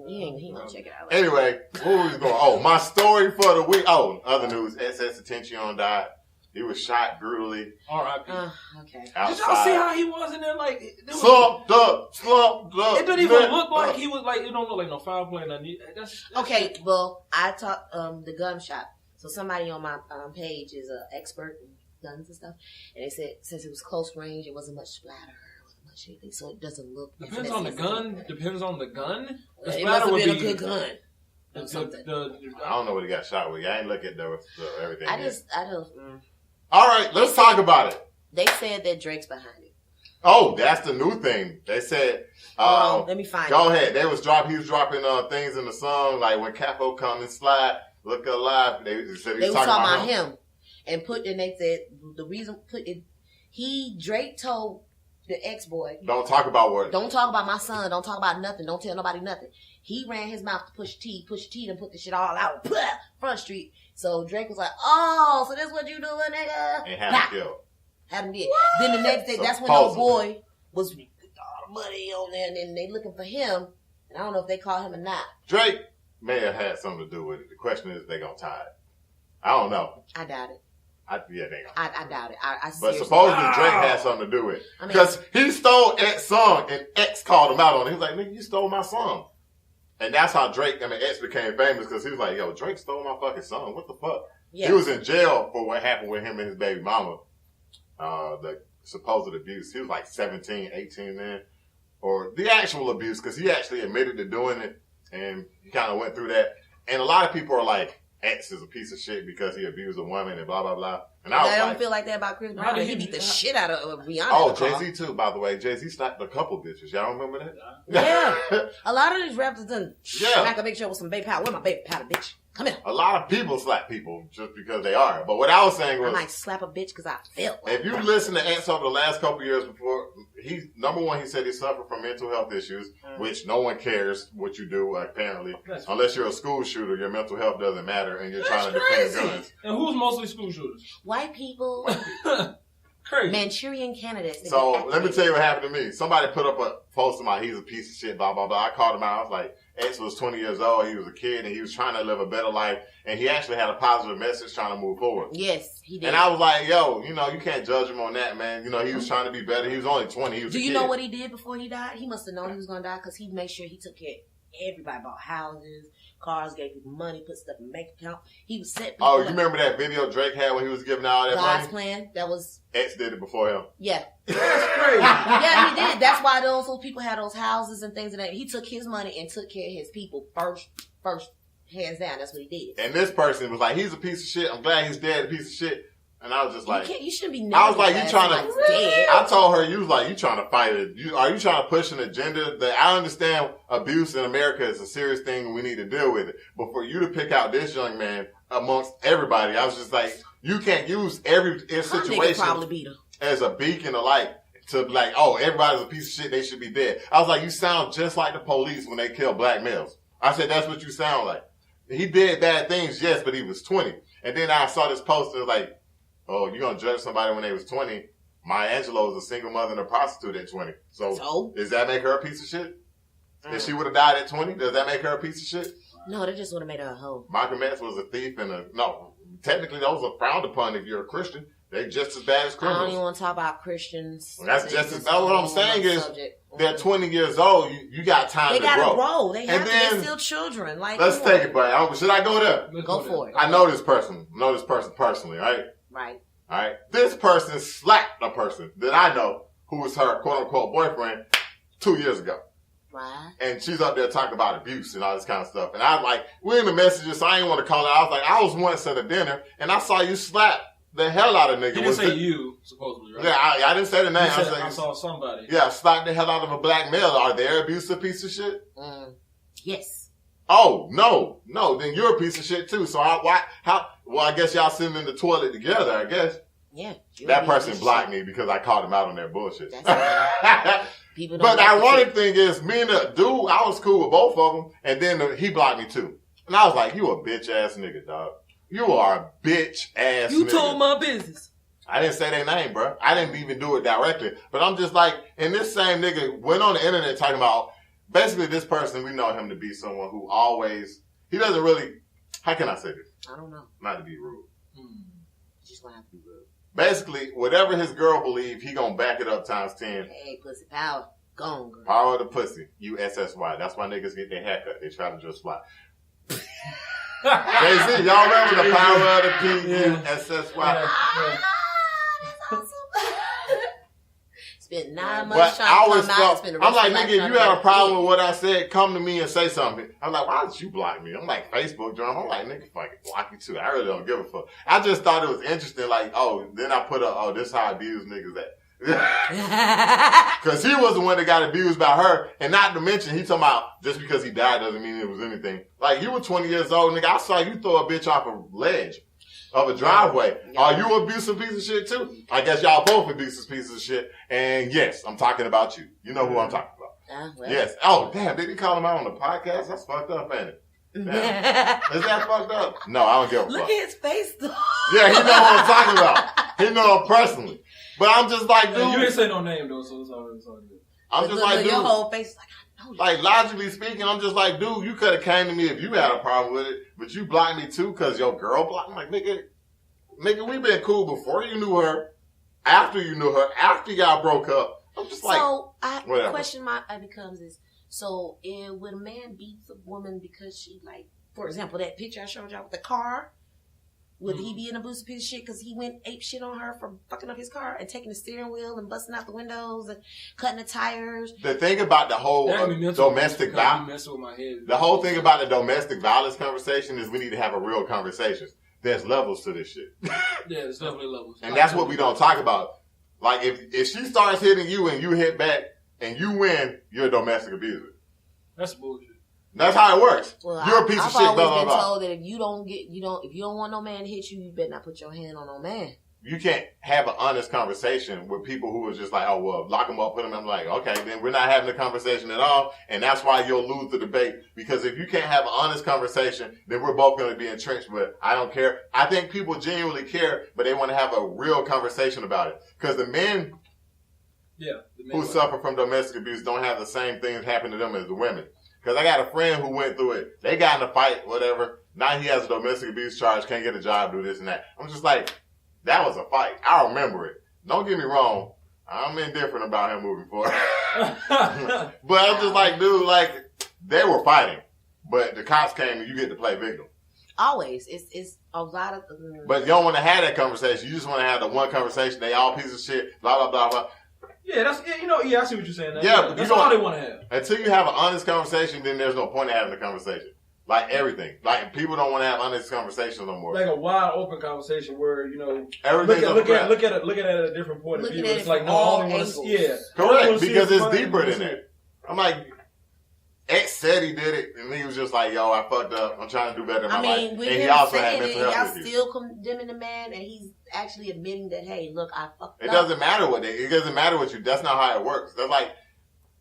He ain't gonna check it out. Anyway, where was going? Oh, my story for the week. Oh, other news. Xxxtentacion died. He was shot brutally. R.I.P. Okay. Outside. Did y'all see how he was in there? Like, slumped up. It didn't even look like he was like. It don't look like no foul play. That's okay. Well, I taught the gun shop. So somebody on my page is an expert in guns and stuff, and they said since it was close range, it wasn't much splatter. Anything, so it doesn't look. Depends on the gun. Depends on the gun. The it must have been a good gun. I don't know what he got shot with. I ain't look at everything. I don't. All right, let's talk about it. They said that Drake's behind it. Oh, that's the new thing. They said. Let me find. Go ahead. He was dropping things in the song like when Capo come and slide, look alive. They said he was talking about him, and they said the reason Drake told the ex-boy. Don't talk about what. Don't talk about my son. Don't talk about nothing. Don't tell nobody nothing. He ran his mouth to Push T and put the shit all out. Front Street. So Drake was like, oh, so this what you doing, nigga? And had him killed. Had him dead. Then the next day, that's when old boy was with all the money on there, and then they looking for him. And I don't know if they call him or not. Drake may have had something to do with it. The question is, they gonna tie it. I don't know. I doubt it. They gonna. I doubt it. But supposedly Drake had something to do with it. Because he stole X's song and X called him out on it. He was like, nigga, you stole my song. And that's how X became famous because he was like, yo, Drake stole my fucking song. What the fuck? Yeah. He was in jail for what happened with him and his baby mama. The supposed abuse. He was like 17, 18 then. Or the actual abuse because he actually admitted to doing it and he kind of went through that. And a lot of people are like, X is a piece of shit because he abused a woman and blah, blah, blah. And I don't feel like that about Chris Brown. He beat the shit out of Rihanna. Oh, Jay-Z too, by the way. Jay-Z slapped a couple bitches. Y'all remember that? Yeah. A lot of these rappers done smack a bitch up with some baby powder. Where my baby powder, bitch? Come here. A lot of people slap people just because they are. But what I was saying was... I might slap a bitch because I felt like if you listen to X over the last couple years before, number one, he said he suffered from mental health issues, which no one cares what you do, apparently. Unless you're a school shooter, your mental health doesn't matter and you're trying to defend guns. And who's mostly school shooters? White people. Crazy. Manchurian candidates. So let me tell you what happened to me. Somebody put up a post of mine, he's a piece of shit, blah, blah, blah. I called him out. I was like, X was 20 years old. He was a kid and he was trying to live a better life. And he actually had a positive message trying to move forward. Yes, he did. And I was like, yo, you can't judge him on that, man. He was trying to be better. He was only 20. He was Do you know what he did before he died? He must have known he was going to die because he made sure he took care of everybody. Bought houses, cars, gave people money, put stuff in bank account. He was set people. Oh, you remember that video Drake had when he was giving out all that God's money? plan? That was... X did it before him. Yeah. That's crazy. Yeah, he did. That's why those people had those houses and things. And that. He took his money and took care of his people first, hands down. That's what he did. And this person was like, he's a piece of shit. I'm glad he's dead, a piece of shit. And I was just like... You shouldn't be... I was like, you trying to... Dead. I told her, you trying to fight it. Are you trying to push an agenda? That I understand abuse in America is a serious thing and we need to deal with it. But for you to pick out this young man amongst everybody, I was just like, you can't use every situation as a beacon of light to be like, oh, everybody's a piece of shit, they should be dead. I was like, you sound just like the police when they kill black males. I said, that's what you sound like. He did bad things, yes, but he was 20. And then I saw this poster like, oh, you're going to judge somebody when they was 20. Maya Angelou was a single mother and a prostitute at 20. So does that make her a piece of shit? If she would have died at 20, does that make her a piece of shit? No, that just would have made her a hoe. Malcolm X was a thief and technically those are frowned upon if you're a Christian. They're just as bad as criminals. I don't even want to talk about Christians. Well, that's just as bad. What I'm saying is they're 20 years old. You got time to grow. They got to grow. They're still children. Like, let's take it, but should I go there? Go for it. I know this person. Personally, right? Right. All right. This person slapped a person that I know who was her quote unquote boyfriend 2 years ago. Right. And she's up there talking about abuse and all this kind of stuff. And I was like, we're in the messages, so I didn't want to call her. I was like, I was once at a dinner and I saw you slap the hell out of nigga. You didn't say you, supposedly, right? Yeah, I didn't say the name. I saw somebody. Yeah, slap the hell out of a black male. Are they abusive piece of shit? Yes. Oh, no. Then you're a piece of shit too. So well, I guess y'all sitting in the toilet together, I guess. Yeah. That person blocked me because I called him out on that bullshit. But the ironic thing is, me and the dude, I was cool with both of them, and then he blocked me too. And I was like, you a bitch ass nigga, dog. You are a bitch ass nigga. You told my business. I didn't say their name, bro. I didn't even do it directly. But I'm just like, and this same nigga went on the internet talking about, basically this person, we know him to be someone who always, he doesn't really, how can I say this? I don't know. Not to be rude. Just gonna have to be rude. Basically, whatever his girl believe, he gonna back it up times 10. Hey, pussy power. Go on, girl. Power of the pussy. USSY. That's why niggas get their haircut. They try to just fly. Jay-Z, y'all remember the power of the PUSSY? That's awesome. Spent 9 months But trying I to always come out. felt, Spend the I'm rest like, of your life nigga, if trying you to had a get problem it. with what I said, come to me and say something. I'm like, why did you block me? I'm like, Facebook drama. I'm like, nigga, fucking block you too. I really don't give a fuck. I just thought it was interesting. Like, then I put up, this is how I abuse niggas at. Cause he was the one that got abused by her. And not to mention, he talking about just because he died doesn't mean it was anything. Like, you were 20 years old, nigga. I saw you throw a bitch off a ledge of a driveway. Yeah. Are you an abusive piece of shit too? I guess y'all both abusive pieces of shit. And yes, I'm talking about you. You know who I'm talking about. Well. Yes. Oh, damn. Did he call him out on the podcast? That's fucked up, ain't it? Damn. Is that fucked up? No, I don't give a fuck. Look at his face, though. Yeah, he know what I'm talking about. He know him personally. But I'm just like, dude. You didn't say no name, though, so it's all good. I'm just like, dude. Your whole face is like, I know you. Like, logically speaking, I'm just like, dude, you could have came to me if you had a problem with it, but you blocked me too because your girl blocked me. Like, nigga, we been cool before you knew her, after you knew her, after y'all broke up. I'm just like, so, whatever. the question my becomes is, so would a man beat the woman because she, like, for example, that picture I showed y'all with the car, would he be an abusive piece of shit because he went ape shit on her for fucking up his car and taking the steering wheel and busting out the windows and cutting the tires? The thing about the whole domestic violence, the whole thing about the domestic violence conversation is we need to have a real conversation. There's levels to this shit. Yeah, there's definitely levels. And that's what we don't talk about. Like, if she starts hitting you and you hit back and you win, you're a domestic abuser. That's bullshit. That's how it works. Well, you're a piece of shit. I've always been blah. told that if you don't want no man to hit you, you better not put your hand on no man. You can't have an honest conversation with people who are just like, oh, well, lock them up, put them in. I'm like, okay, then we're not having a conversation at all. And that's why you'll lose the debate. Because if you can't have an honest conversation, then we're both going to be entrenched. But I don't care. I think people genuinely care, but they want to have a real conversation about it. Because the men who suffer from domestic abuse don't have the same things happen to them as the women. Because I got a friend who went through it. They got in a fight, whatever. Now he has a domestic abuse charge, can't get a job, do this and that. I'm just like, that was a fight. I remember it. Don't get me wrong. I'm indifferent about him moving forward. But I'm just like, dude, like, they were fighting. But the cops came and you get to play victim. Always. It's a lot of... But you don't want to have that conversation. You just want to have the one conversation. They all pieces of shit, blah, blah, blah, blah. Yeah, I see what you're saying. But that's all they want to have. Until you have an honest conversation, then there's no point in having a conversation. Like everything. Like, people don't want to have honest conversations no more. Like a wide open conversation where, everything's look at it at a different point of view. It's like, no, I only want to see it. Correct, because it's deeper than that. I'm like, X said he did it, and he was just like, yo, I fucked up. I'm trying to do better in my life. And he also had mental health y'all issues. still condemning the man, and he's actually admitting that, hey, look, I fucked up. It doesn't matter what you. That's not how it works. That's like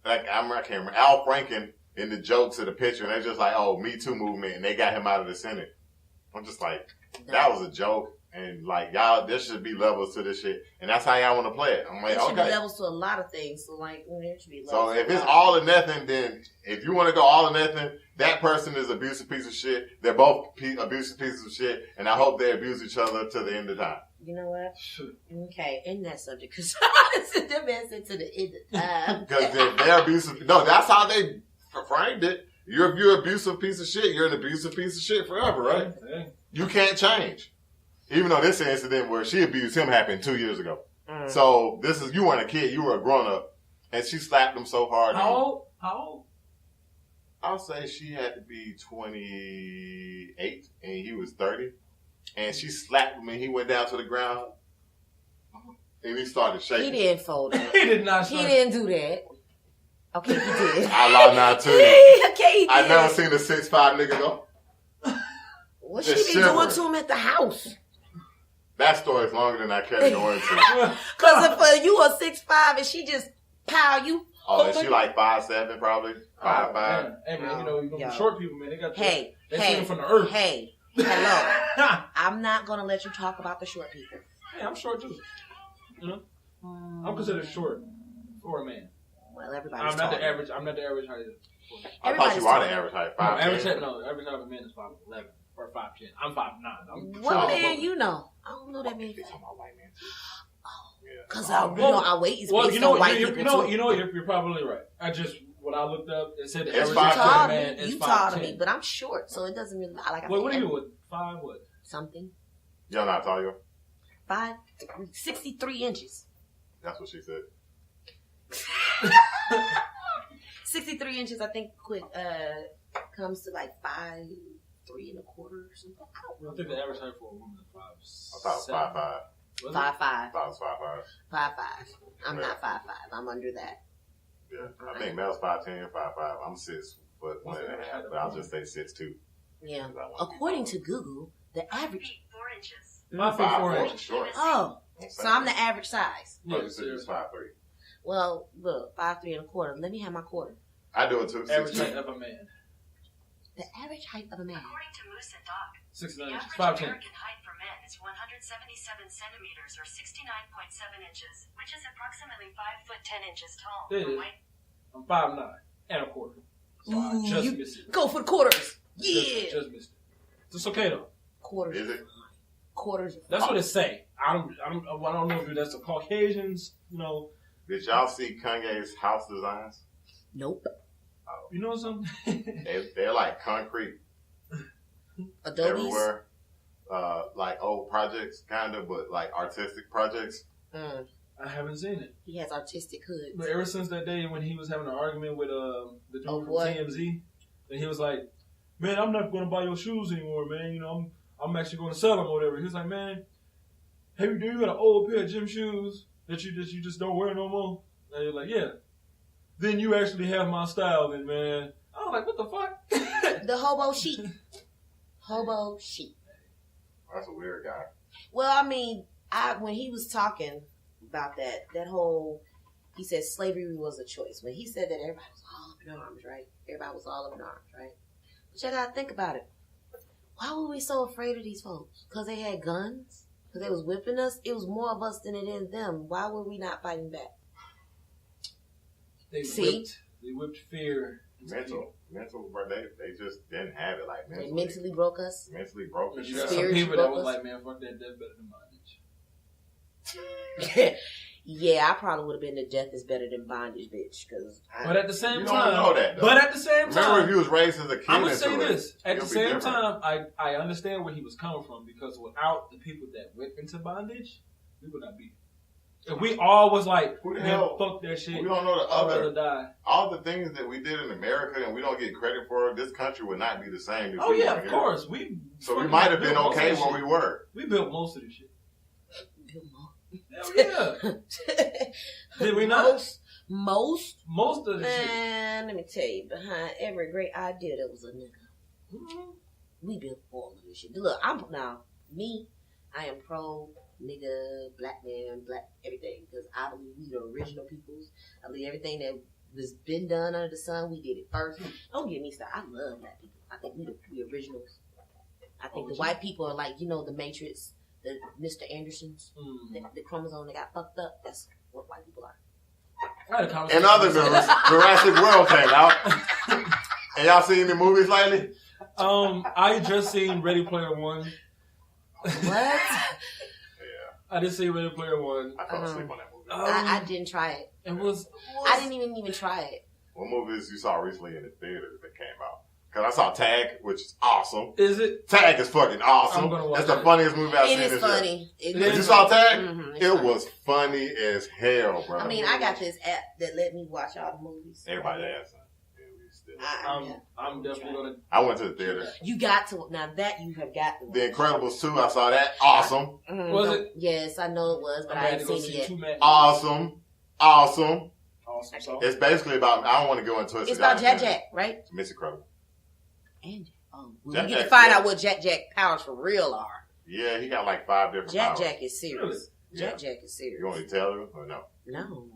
I can't remember Al Franken in the jokes of the picture, and they're just like, oh, Me Too movement, and they got him out of the Senate. I'm just like, that was a joke. And like, y'all, there should be levels to this shit. And that's how y'all want to play it. I'm like, there should okay. be levels to a lot of things. So like, there should be levels. So if it's all or nothing, then if you want to go all or nothing, that person is abusive piece of shit. They're both abusive pieces of shit. And I hope they abuse each other to the end of time. You know what? Okay, in that subject, because the message to the end of time. Because they're abusive. No, that's how they framed it. If you're an abusive piece of shit, you're an abusive piece of shit forever, right? Yeah. You can't change. Even though this incident where she abused him happened 2 years ago. So you weren't a kid, you were a grown up. And she slapped him so hard. How old? I'll say she had to be 28 and he was 30. And she slapped him and he went down to the ground. And he started shaking. He didn't fold it. He did not. He didn't do that. Okay, he did. I lied now too. Okay, he did. I never seen a 6'5" nigga go. What she be doing to him at the house? That story is longer than I care to go into. Because if you are 6'5" and she just pow you. Oh, is she like 5'7", probably? 5'5". Hey man, the short people, man, they got they swing from the earth. Hey, hello. I'm not gonna let you talk about the short people. Hey, I'm short too. I'm considered short for a man. Well, everybody's I'm not the average height. I thought you are the average height. 5'10". Average height of a man is 5'11" or 5'10". I'm 5'9". What man you know? I don't know that man. He's talking about white man. Because our weight is based on white people. You're probably right. When I looked up, it said the it's average height of a man is 5'10". You taller me, but I'm short, so it doesn't really like. What are you with? 5 what? Something. Y'all not tall, you? 63 inches. That's what she said. 63 inches, I think, comes to like 5'3 1/4" or something. I think the average height for a woman is 5'7". I thought it was 5'5". 5'5". I thought it was 5'5". 5'5". I'm not 5'5". I'm under that. Yeah, I think Mel's 5'10", 5'5". I'm 6'1.5", but I'll just say 6'2". Yeah. According to Google, the average 4 inches. 5 feet 4 inches. Short. Oh, so I'm the average size. Oh, you said you was 5'3". Well, look, 5'3 1/4". Let me have my quarter. I do it too. Average height of a man. The average height of a man. According to Moose and Doc, 6'9" the inches. average 5'10". American height for men is 177 centimeters or 69.7 inches, which is approximately 5'10" tall. It For is. white I'm 5'9" and a quarter. So I Ooh, just you missed it. go for the quarters. Yeah. Just missed it. It's okay though. Quarters. Is it? Quarters. That's what it say. I don't know if that's the Caucasians. Did y'all see Kanye's house designs? Nope. You know something? They're like concrete Adobe's. everywhere. Like old projects, kind of, but like artistic projects. I haven't seen it. He has artistic hoods. But ever since that day when he was having an argument with the dude from what? TMZ, and he was like, "Man, I'm not going to buy your shoes anymore, man. I'm actually going to sell them or whatever." He was like, "Man, hey, do you got an old pair of gym shoes that you just don't wear no more?" And he was like, "Yeah." Then you actually have my style, then, man. I was like, "What the fuck?" The hobo sheep. Hobo sheep. That's a weird guy. Well, I mean, when he was talking about that whole, he said slavery was a choice. When he said that, everybody was all up in arms, right? Everybody was all up in arms, right? But you gotta think about it. Why were we so afraid of these folks? Because they had guns? Because they was whipping us? It was more of us than it is them. Why were we not fighting back? They whipped fear. Mental, bro. They just didn't have it. Like mentally, They mentally broke us. Mentally broke us. You got some Spiritual people that was broke us. like, "Man, fuck that, that's better than bondage." Yeah, I probably would have been the death is better than bondage, bitch. But at the same You time, don't know that, though. But at the same time, Remember, if you was raised as a kid, I'm gonna say into it, this. At the it'll be same different. time, I understand where he was coming from, because without the people that went into bondage, we would not be. If we all was like, Who the "Man, hell- fuck that shit," we don't know the I'd other. rather die. All the things that we did in America and we don't get credit for, this country would not be the same. If Oh we yeah, weren't of here. course. So we might have been built most okay of this where we shit. were. We built most of this shit. Hell yeah. Did we not? Most of the shit. Man, let me tell you, behind every great idea there was a nigga. Mhm. We built all of this shit. Look, I am pro nigga, black man, black everything, because I believe we the original peoples. I believe everything that was been done under the sun, we did it first. Don't get me started. I love black people. I think we originals. I think the white people are like, the Matrix, the Mr. Andersons, the chromosome that got fucked up. That's what white people are. I had a conversation. In other news, Jurassic World came out. And y'all seen the movies lately? I just seen Ready Player One. What? I just seen Ready Player One. I fell asleep on that movie. I didn't try it. It was. I didn't even try it. What movies you saw recently in the theater that came out? Because I saw Tag, which is awesome. Is it? Tag is fucking awesome. I'm gonna watch That's the it. funniest movie I've seen It is this funny. year. You saw Tag? Mm-hmm, It was funny as hell, bro. I mean, I got this app that let me watch all the movies. Everybody has some. I'm definitely gonna. I went to the theater. You got to now that you have got to. The Incredibles 2, I saw that. Awesome. Was it? Yes, I know it was, but I haven't seen it yet. Awesome. Awesome. So. It's basically about, I don't want to go into it. It's about Jack, right? Miss Incredible. And we Jack get to Jack, find yeah. out what Jack powers for real are. Yeah, he got like 5 different powers. Jack is serious. Yeah. Jack is serious. You want me to tell you or no? No.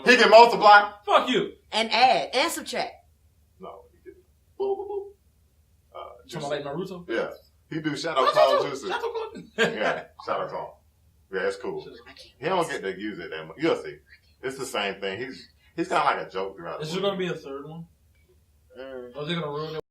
He can multiply. Fuck you. And add and subtract. No, he can. Boop, boop, boop. Talking like Naruto. Yeah, he do shadow clone jutsu. Shadow clone. Yeah, shadow clone. Yeah, it's cool. He don't get to use it that much. You'll see. It's the same thing. He's kind of like a joke throughout. Is there gonna be a third one? Are they gonna ruin it?